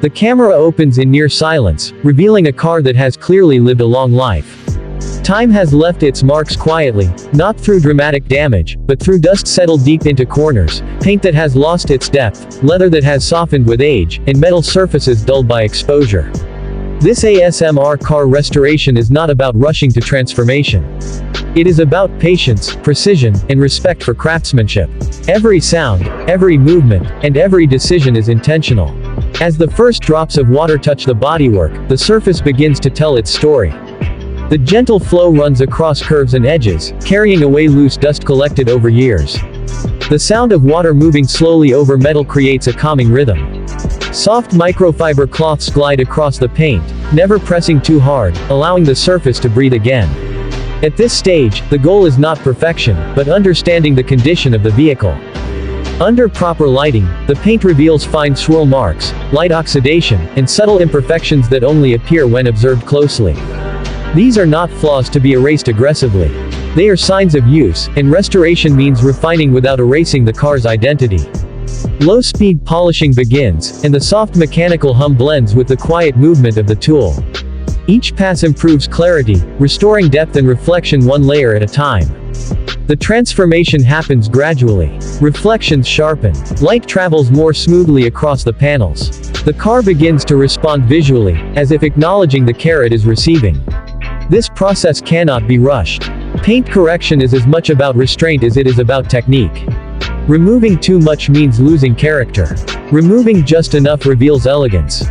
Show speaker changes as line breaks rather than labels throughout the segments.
The camera opens in near silence, revealing a car that has clearly lived a long life. Time has left its marks quietly, not through dramatic damage, but through dust settled deep into corners, paint that has lost its depth, leather that has softened with age, and metal surfaces dulled by exposure. This ASMR car restoration is not about rushing to transformation. It is about patience, precision, and respect for craftsmanship. Every sound, every movement, and every decision is intentional. As the first drops of water touch the bodywork, the surface begins to tell its story. The gentle flow runs across curves and edges, carrying away loose dust collected over years. The sound of water moving slowly over metal creates a calming rhythm. Soft microfiber cloths glide across the paint, never pressing too hard, allowing the surface to breathe again. At this stage, the goal is not perfection, but understanding the condition of the vehicle. Under proper lighting, the paint reveals fine swirl marks, light oxidation, and subtle imperfections that only appear when observed closely. These are not flaws to be erased aggressively. They are signs of use, and restoration means refining without erasing the car's identity. Low-speed polishing begins, and the soft mechanical hum blends with the quiet movement of the tool. Each pass improves clarity, restoring depth and reflection one layer at a time. The transformation happens gradually. Reflections sharpen. Light travels more smoothly across the panels. The car begins to respond visually, as if acknowledging the care it is receiving. This process cannot be rushed. Paint correction is as much about restraint as it is about technique. Removing too much means losing character. Removing just enough reveals elegance.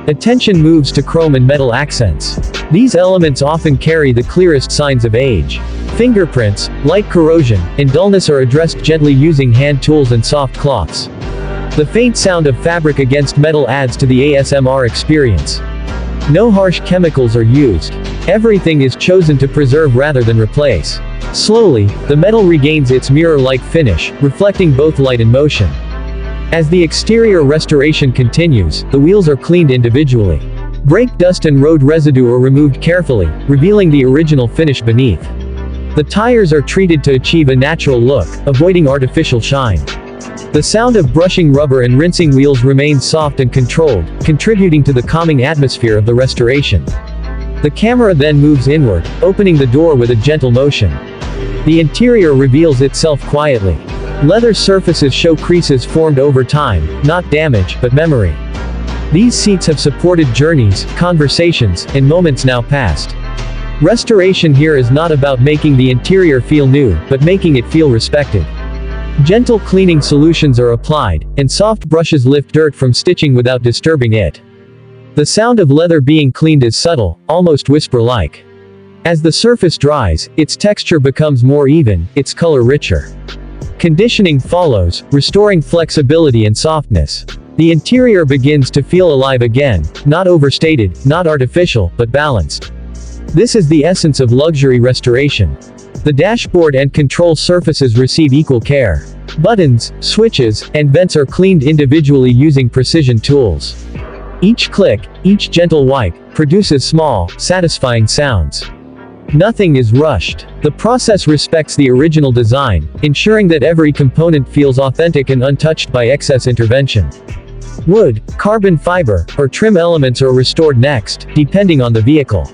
Attention moves to chrome and metal accents. These elements often carry the clearest signs of age. Fingerprints, light corrosion, and dullness are addressed gently using hand tools and soft cloths. The faint sound of fabric against metal adds to the ASMR experience. No harsh chemicals are used. Everything is chosen to preserve rather than replace. Slowly, the metal regains its mirror-like finish, reflecting both light and motion. As the exterior restoration continues, the wheels are cleaned individually. Brake dust and road residue are removed carefully, revealing the original finish beneath. The tires are treated to achieve a natural look, avoiding artificial shine. The sound of brushing rubber and rinsing wheels remains soft and controlled, contributing to the calming atmosphere of the restoration. The camera then moves inward, opening the door with a gentle motion. The interior reveals itself quietly. Leather surfaces show creases formed over time, not damage, but memory. These seats have supported journeys, conversations, and moments now past. Restoration here is not about making the interior feel new, but making it feel respected. Gentle cleaning solutions are applied, and soft brushes lift dirt from stitching without disturbing it. The sound of leather being cleaned is subtle, almost whisper-like. As the surface dries, its texture becomes more even, its color richer. Conditioning follows, restoring flexibility and softness. The interior begins to feel alive again, not overstated, not artificial, but balanced. This is the essence of luxury restoration. The dashboard and control surfaces receive equal care. Buttons, switches, and vents are cleaned individually using precision tools. Each click, each gentle wipe, produces small, satisfying sounds. Nothing is rushed. The process respects the original design, ensuring that every component feels authentic and untouched by excess intervention. Wood, carbon fiber, or trim elements are restored next, depending on the vehicle.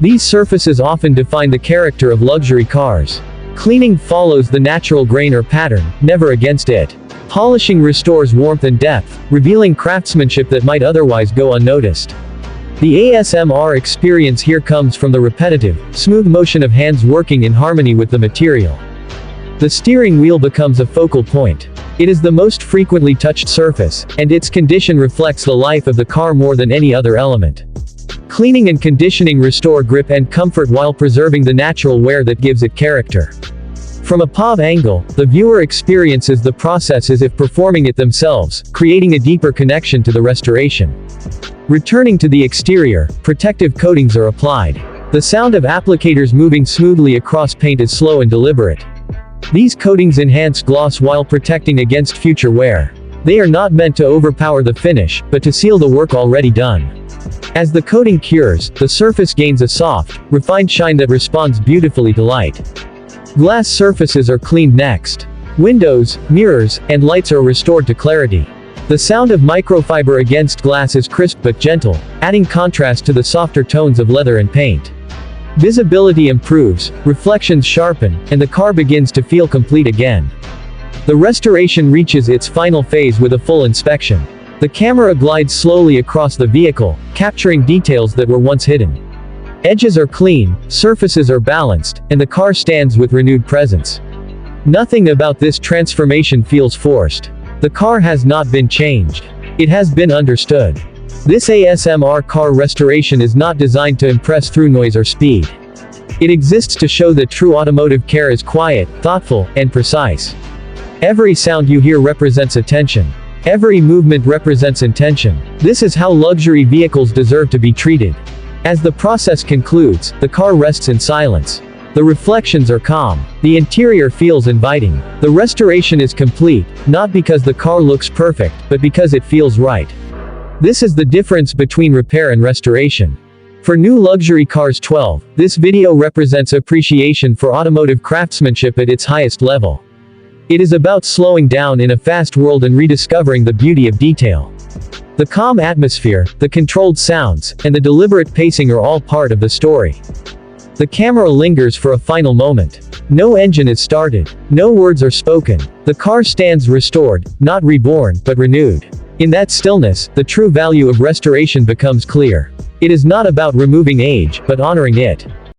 These surfaces often define the character of luxury cars. Cleaning follows the natural grain or pattern, never against it. Polishing restores warmth and depth, revealing craftsmanship that might otherwise go unnoticed. The ASMR experience here comes from the repetitive, smooth motion of hands working in harmony with the material. The steering wheel becomes a focal point. It is the most frequently touched surface, and its condition reflects the life of the car more than any other element. Cleaning and conditioning restore grip and comfort while preserving the natural wear that gives it character. From a POV angle, the viewer experiences the process as if performing it themselves, creating a deeper connection to the restoration. Returning to the exterior, protective coatings are applied. The sound of applicators moving smoothly across paint is slow and deliberate. These coatings enhance gloss while protecting against future wear. They are not meant to overpower the finish, but to seal the work already done. As the coating cures, the surface gains a soft, refined shine that responds beautifully to light. Glass surfaces are cleaned next. Windows, mirrors, and lights are restored to clarity. The sound of microfiber against glass is crisp but gentle, adding contrast to the softer tones of leather and paint. Visibility improves, reflections sharpen, and the car begins to feel complete again. The restoration reaches its final phase with a full inspection. The camera glides slowly across the vehicle, capturing details that were once hidden. Edges are clean, surfaces are balanced, and the car stands with renewed presence. Nothing about this transformation feels forced. The car has not been changed. It has been understood. This ASMR car restoration is not designed to impress through noise or speed. It exists to show that true automotive care is quiet, thoughtful, and precise. Every sound you hear represents attention. Every movement represents intention. This is how luxury vehicles deserve to be treated. As the process concludes, the car rests in silence. The reflections are calm. The interior feels inviting. The restoration is complete, not because the car looks perfect, but because it feels right. This is the difference between repair and restoration. For new luxury cars 12, this video represents appreciation for automotive craftsmanship at its highest level. It is about slowing down in a fast world and rediscovering the beauty of detail. The calm atmosphere, the controlled sounds, and the deliberate pacing are all part of the story. The camera lingers for a final moment. No engine is started. No words are spoken. The car stands restored, not reborn, but renewed. In that stillness, the true value of restoration becomes clear. It is not about removing age, but honoring it.